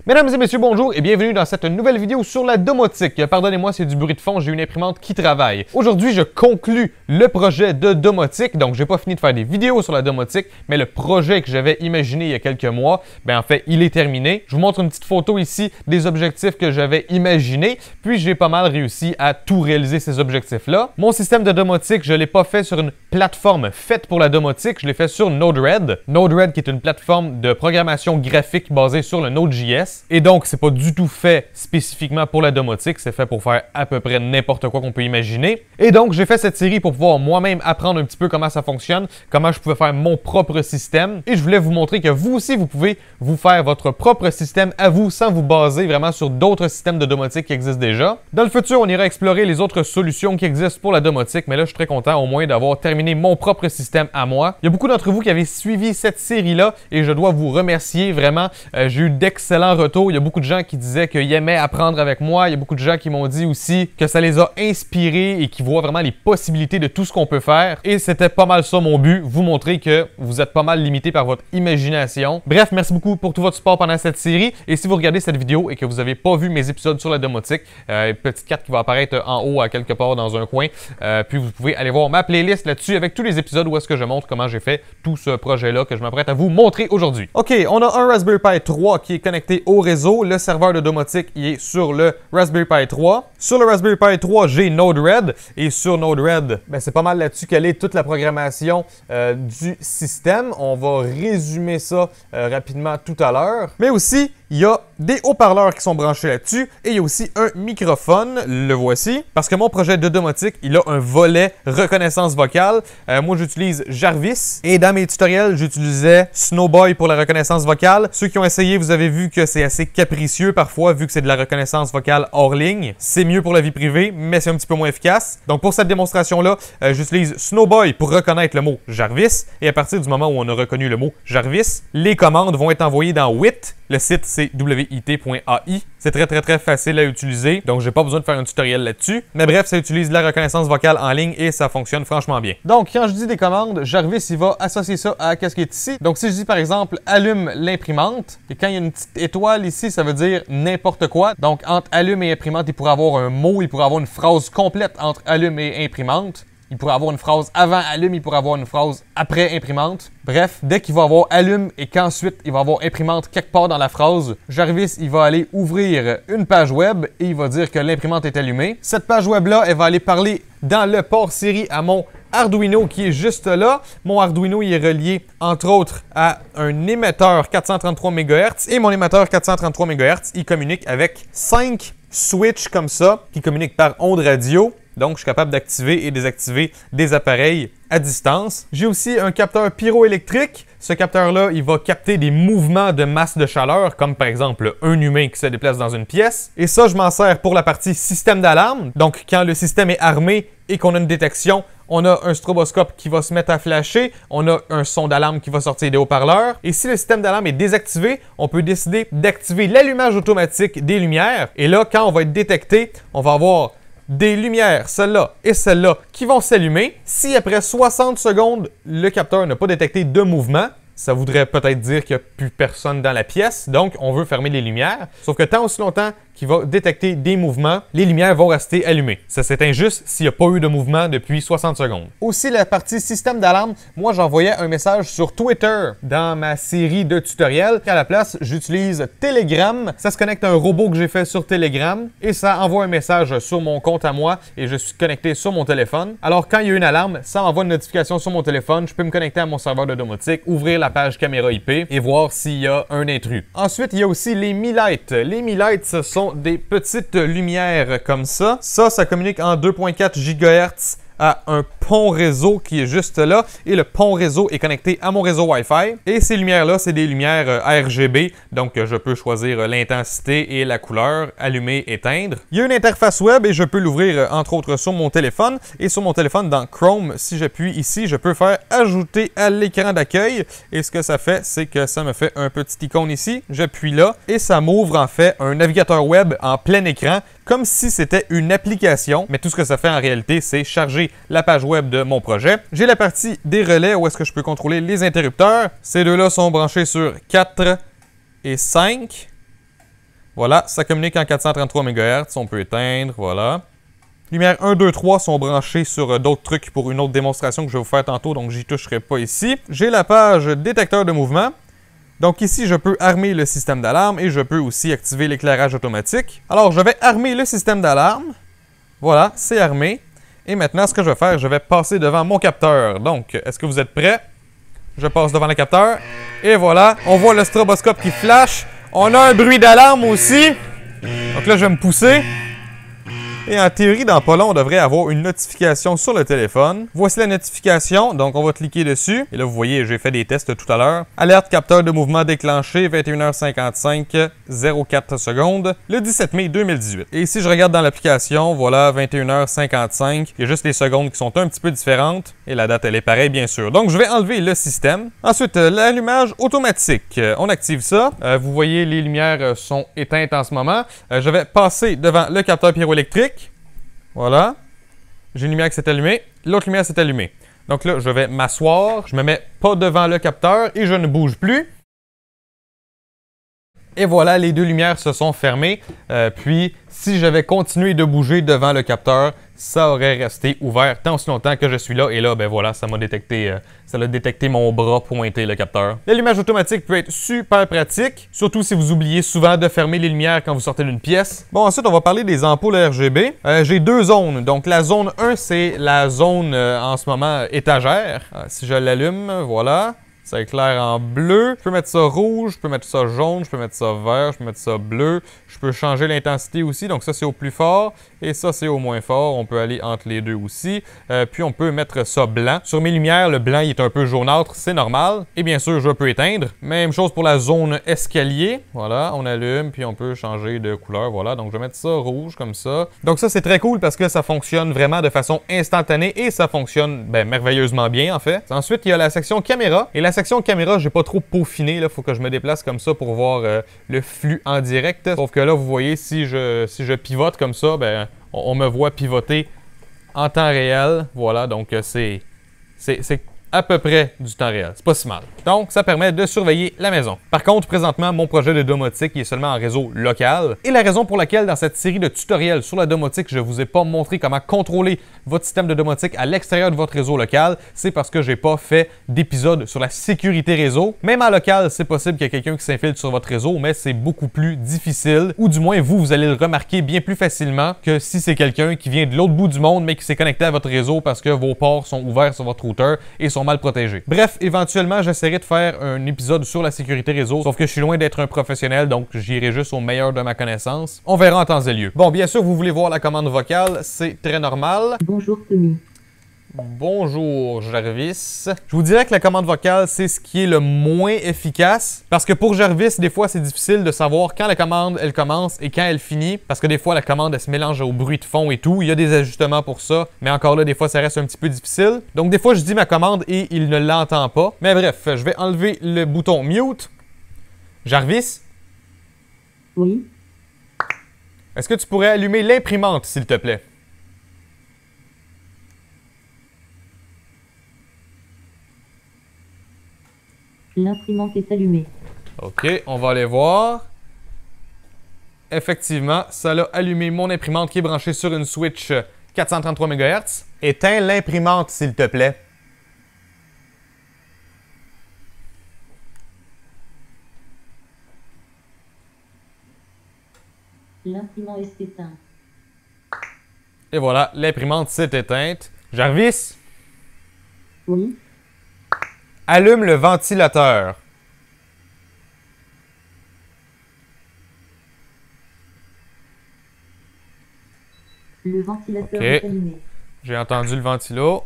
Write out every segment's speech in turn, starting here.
Mesdames et messieurs, bonjour et bienvenue dans cette nouvelle vidéo sur la domotique. Pardonnez-moi, c'est du bruit de fond, j'ai une imprimante qui travaille. Aujourd'hui, je conclus le projet de domotique, donc j'ai pas fini de faire des vidéos sur la domotique, mais le projet que j'avais imaginé il y a quelques mois, en fait, il est terminé. Je vous montre une petite photo ici des objectifs que j'avais imaginés, puis j'ai pas mal réussi à tout réaliser ces objectifs-là. Mon système de domotique, je l'ai pas fait sur une plateforme faite pour la domotique, je l'ai fait sur Node-RED. Node-RED qui est une plateforme de programmation graphique basée sur le Node.js. Et donc, c'est pas du tout fait spécifiquement pour la domotique, c'est fait pour faire à peu près n'importe quoi qu'on peut imaginer. Et donc, j'ai fait cette série pour pouvoir moi-même apprendre un petit peu comment ça fonctionne, comment je pouvais faire mon propre système. Et je voulais vous montrer que vous aussi, vous pouvez vous faire votre propre système à vous sans vous baser vraiment sur d'autres systèmes de domotique qui existent déjà. Dans le futur, on ira explorer les autres solutions qui existent pour la domotique, mais là, je suis très content au moins d'avoir terminé mon propre système à moi. Il y a beaucoup d'entre vous qui avez suivi cette série-là et je dois vous remercier vraiment. J'ai eu d'excellents retours. Il y a beaucoup de gens qui disaient qu'ils aimaient apprendre avec moi. Il y a beaucoup de gens qui m'ont dit aussi que ça les a inspirés et qui voient vraiment les possibilités de tout ce qu'on peut faire. Et c'était pas mal ça mon but, vous montrer que vous êtes pas mal limité par votre imagination. Bref, merci beaucoup pour tout votre support pendant cette série. Et si vous regardez cette vidéo et que vous n'avez pas vu mes épisodes sur la domotique, une petite carte qui va apparaître en haut à quelque part dans un coin. Puis vous pouvez aller voir ma playlist là-dessus avec tous les épisodes où est-ce que je montre comment j'ai fait tout ce projet-là que je m'apprête à vous montrer aujourd'hui. OK, on a un Raspberry Pi 3 qui est connecté au réseau. Le serveur de domotique il est sur le Raspberry Pi 3. Sur le Raspberry Pi 3, j'ai Node-RED. Et sur Node-RED, c'est pas mal là-dessus qu'elle est toute la programmation du système. On va résumer ça rapidement tout à l'heure. Mais aussi, il y a des haut-parleurs qui sont branchés là-dessus et il y a aussi un microphone, le voici, parce que mon projet de domotique, il a un volet reconnaissance vocale. Moi, j'utilise Jarvis et dans mes tutoriels, j'utilisais Snowboy pour la reconnaissance vocale. Ceux qui ont essayé, vous avez vu que c'est assez capricieux parfois, vu que c'est de la reconnaissance vocale hors ligne. C'est mieux pour la vie privée, mais c'est un petit peu moins efficace. Donc pour cette démonstration-là, j'utilise Snowboy pour reconnaître le mot Jarvis et à partir du moment où on a reconnu le mot Jarvis, les commandes vont être envoyées dans WIT. Le site, c'est wit.ai. C'est très facile à utiliser, donc j'ai pas besoin de faire un tutoriel là-dessus. Mais bref, ça utilise la reconnaissance vocale en ligne et ça fonctionne franchement bien. Donc, quand je dis des commandes, Jarvis, il va associer ça à ce qui est ici. Donc, si je dis par exemple « allume l'imprimante », et quand il y a une petite étoile ici, ça veut dire n'importe quoi. Donc, entre « allume » et « imprimante », il pourrait avoir un mot, il pourrait avoir une phrase complète entre « allume » et « imprimante ». Il pourrait avoir une phrase avant allume, il pourrait avoir une phrase après imprimante. Bref, dès qu'il va avoir allume et qu'ensuite il va avoir imprimante quelque part dans la phrase, Jarvis il va aller ouvrir une page web et il va dire que l'imprimante est allumée. Cette page web-là, elle va aller parler dans le port série à mon Arduino qui est juste là. Mon Arduino il est relié entre autres à un émetteur 433 MHz et mon émetteur 433 MHz, il communique avec 5 switches comme ça qui communiquent par ondes radio. Donc, je suis capable d'activer et désactiver des appareils à distance. J'ai aussi un capteur pyroélectrique. Ce capteur-là, il va capter des mouvements de masse de chaleur, comme par exemple un humain qui se déplace dans une pièce. Et ça, je m'en sers pour la partie système d'alarme. Donc, quand le système est armé et qu'on a une détection, on a un stroboscope qui va se mettre à flasher, on a un son d'alarme qui va sortir des haut-parleurs. Et si le système d'alarme est désactivé, on peut décider d'activer l'allumage automatique des lumières. Et là, quand on va être détecté, on va avoir des lumières, celle-là et celle-là, qui vont s'allumer. Si après 60 secondes, le capteur n'a pas détecté de mouvement, ça voudrait peut-être dire qu'il n'y a plus personne dans la pièce, donc on veut fermer les lumières. Sauf que tant aussi longtemps qu'il va détecter des mouvements, les lumières vont rester allumées. Ça, c'est injuste s'il n'y a pas eu de mouvement depuis 60 secondes. Aussi, la partie système d'alarme, moi, j'envoyais un message sur Twitter dans ma série de tutoriels. À la place, j'utilise Telegram. Ça se connecte à un robot que j'ai fait sur Telegram et ça envoie un message sur mon compte à moi et je suis connecté sur mon téléphone. Alors, quand il y a une alarme, ça envoie une notification sur mon téléphone. Je peux me connecter à mon serveur de domotique, ouvrir la page caméra IP et voir s'il y a un intrus. Ensuite, il y a aussi les Mi Light. Les Mi Light, ce sont des petites lumières comme ça. Ça communique en 2.4 GHz à un pont réseau qui est juste là et le pont réseau est connecté à mon réseau Wi-Fi. Et ces lumières-là, c'est des lumières RGB, donc je peux choisir l'intensité et la couleur, allumer, éteindre. Il y a une interface web et je peux l'ouvrir entre autres sur mon téléphone. Et sur mon téléphone, dans Chrome, si j'appuie ici, je peux faire ajouter à l'écran d'accueil. Et ce que ça fait, c'est que ça me fait un petit icône ici. J'appuie là et ça m'ouvre en fait un navigateur web en plein écran, comme si c'était une application. Mais tout ce que ça fait en réalité, c'est charger la page web de mon projet. J'ai la partie des relais où est-ce que je peux contrôler les interrupteurs. Ces deux-là sont branchés sur 4 et 5. Voilà, ça communique en 433 MHz, on peut éteindre, voilà. Lumière 1, 2, 3 sont branchées sur d'autres trucs pour une autre démonstration que je vais vous faire tantôt, donc j'y toucherai pas ici. J'ai la page détecteur de mouvement. Donc ici, je peux armer le système d'alarme et je peux aussi activer l'éclairage automatique. Alors, je vais armer le système d'alarme. Voilà, c'est armé. Et maintenant, ce que je vais faire, je vais passer devant mon capteur. Donc, est-ce que vous êtes prêts? Je passe devant le capteur. Et voilà, on voit le stroboscope qui flash. On a un bruit d'alarme aussi. Donc là, je vais me pousser. Et en théorie, dans pas long, on devrait avoir une notification sur le téléphone. Voici la notification, donc on va cliquer dessus. Et là, vous voyez, j'ai fait des tests tout à l'heure. Alerte capteur de mouvement déclenché, 21h55, 04 secondes, le 17 mai 2018. Et si je regarde dans l'application, voilà, 21h55. Il y a juste les secondes qui sont un petit peu différentes. Et la date, elle est pareille, bien sûr. Donc, je vais enlever le système. Ensuite, l'allumage automatique. On active ça. Vous voyez, les lumières sont éteintes en ce moment. Je vais passer devant le capteur pyroélectrique. Voilà. J'ai une lumière qui s'est allumée. L'autre lumière s'est allumée. Donc là, je vais m'asseoir. Je me mets pas devant le capteur et je ne bouge plus. Et voilà, les deux lumières se sont fermées. Puis, si j'avais continué de bouger devant le capteur, ça aurait resté ouvert tant aussi longtemps que je suis là. Et là, ben voilà, ça m'a détecté, ça a détecté mon bras pointé, le capteur. L'allumage automatique peut être super pratique, surtout si vous oubliez souvent de fermer les lumières quand vous sortez d'une pièce. Bon, ensuite, on va parler des ampoules RGB. J'ai deux zones. Donc, la zone 1, c'est la zone, en ce moment, étagère. Si je l'allume, voilà. Ça éclaire en bleu. Je peux mettre ça rouge, je peux mettre ça jaune, je peux mettre ça vert, je peux mettre ça bleu. Je peux changer l'intensité aussi. Donc ça, c'est au plus fort. Et ça, c'est au moins fort. On peut aller entre les deux aussi. Puis on peut mettre ça blanc. Sur mes lumières, le blanc il est un peu jaunâtre. C'est normal. Et bien sûr, je peux éteindre. Même chose pour la zone escalier. Voilà, on allume, puis on peut changer de couleur. Voilà, donc je vais mettre ça rouge comme ça. Donc ça, c'est très cool parce que ça fonctionne vraiment de façon instantanée. Et ça fonctionne merveilleusement bien, en fait. Ensuite, il y a la section caméra. Et la section caméra, j'ai pas trop peaufiné. Il faut que je me déplace comme ça pour voir le flux en direct. Sauf que là, vous voyez, si je pivote comme ça, ben, on me voit pivoter en temps réel. Voilà, donc c'est à peu près du temps réel. C'est pas si mal. Donc, ça permet de surveiller la maison. Par contre, présentement, mon projet de domotique est seulement en réseau local. Et la raison pour laquelle, dans cette série de tutoriels sur la domotique, je vous ai pas montré comment contrôler votre système de domotique à l'extérieur de votre réseau local, c'est parce que j'ai pas fait d'épisode sur la sécurité réseau. Même en local, c'est possible qu'il y ait quelqu'un qui s'infiltre sur votre réseau, mais c'est beaucoup plus difficile. Ou du moins, vous allez le remarquer bien plus facilement que si c'est quelqu'un qui vient de l'autre bout du monde, mais qui s'est connecté à votre réseau parce que vos ports sont ouverts sur votre routeur et sont mal protégés. Bref, éventuellement, j'essaierai de faire un épisode sur la sécurité réseau, sauf que je suis loin d'être un professionnel, donc j'irai juste au meilleur de ma connaissance. On verra en temps et lieu. Bon, bien sûr, vous voulez voir la commande vocale, c'est très normal. Bonjour Tommy. Bonjour Jarvis. Je vous dirais que la commande vocale, c'est ce qui est le moins efficace. Parce que pour Jarvis, des fois, c'est difficile de savoir quand la commande, elle commence et quand elle finit. Parce que des fois, la commande, elle se mélange au bruit de fond et tout. Il y a des ajustements pour ça. Mais encore là, des fois, ça reste un petit peu difficile. Donc des fois, je dis ma commande et il ne l'entend pas. Mais bref, je vais enlever le bouton mute. Jarvis? Oui. Est-ce que tu pourrais allumer l'imprimante, s'il te plaît? L'imprimante est allumée. OK, on va aller voir. Effectivement, ça a allumé mon imprimante qui est branchée sur une switch 433 MHz. Éteins l'imprimante, s'il te plaît. L'imprimante est éteinte. Et voilà, l'imprimante s'est éteinte. Jarvis? Oui. Allume le ventilateur. Le ventilateur OK. est allumé. J'ai entendu le ventilo.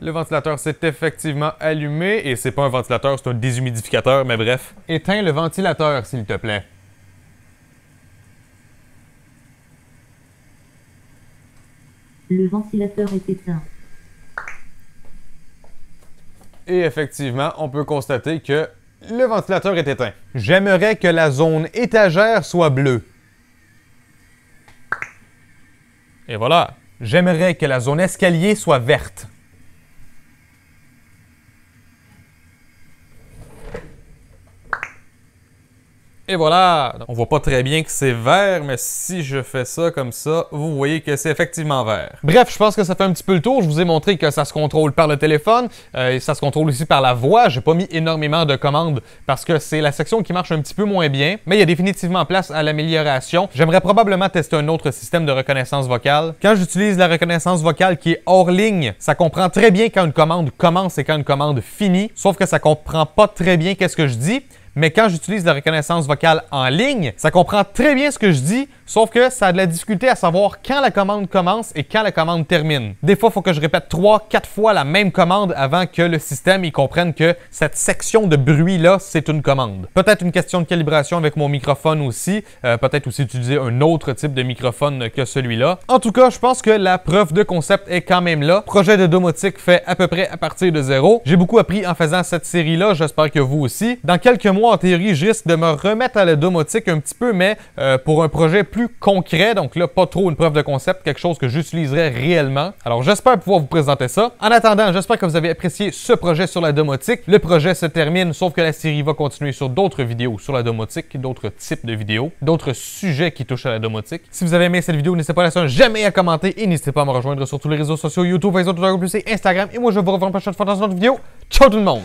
Le ventilateur s'est effectivement allumé et c'est pas un ventilateur, c'est un déshumidificateur, mais bref. Éteins le ventilateur, s'il te plaît. Le ventilateur est éteint. Et effectivement, on peut constater que le ventilateur est éteint. J'aimerais que la zone étagère soit bleue. Et voilà. J'aimerais que la zone escalier soit verte. Et voilà! On voit pas très bien que c'est vert, mais si je fais ça comme ça, vous voyez que c'est effectivement vert. Bref, je pense que ça fait un petit peu le tour. Je vous ai montré que ça se contrôle par le téléphone et ça se contrôle aussi par la voix. J'ai pas mis énormément de commandes parce que c'est la section qui marche un petit peu moins bien, mais il y a définitivement place à l'amélioration. J'aimerais probablement tester un autre système de reconnaissance vocale. Quand j'utilise la reconnaissance vocale qui est hors ligne, ça comprend très bien quand une commande commence et quand une commande finit, sauf que ça comprend pas très bien qu'est-ce que je dis. Mais quand j'utilise la reconnaissance vocale en ligne, ça comprend très bien ce que je dis, sauf que ça a de la difficulté à savoir quand la commande commence et quand la commande termine. Des fois, il faut que je répète 3-4 fois la même commande avant que le système y comprenne que cette section de bruit-là, c'est une commande. Peut-être une question de calibration avec mon microphone aussi, peut-être aussi utiliser un autre type de microphone que celui-là. En tout cas, je pense que la preuve de concept est quand même là. Projet de domotique fait à peu près à partir de zéro. J'ai beaucoup appris en faisant cette série-là, j'espère que vous aussi. Dans quelques mois, en théorie, je risque de me remettre à la domotique un petit peu, mais pour un projet plus concret, donc là, pas trop une preuve de concept, quelque chose que j'utiliserai réellement. Alors, j'espère pouvoir vous présenter ça. En attendant, j'espère que vous avez apprécié ce projet sur la domotique. Le projet se termine, sauf que la série va continuer sur d'autres vidéos sur la domotique, d'autres types de vidéos, d'autres sujets qui touchent à la domotique. Si vous avez aimé cette vidéo, n'hésitez pas à laisser un j'aime et à commenter, et n'hésitez pas à me rejoindre sur tous les réseaux sociaux, YouTube, Facebook, Twitter, Instagram, et moi, je vous revois la prochaine fois dans une autre vidéo. Ciao tout le monde!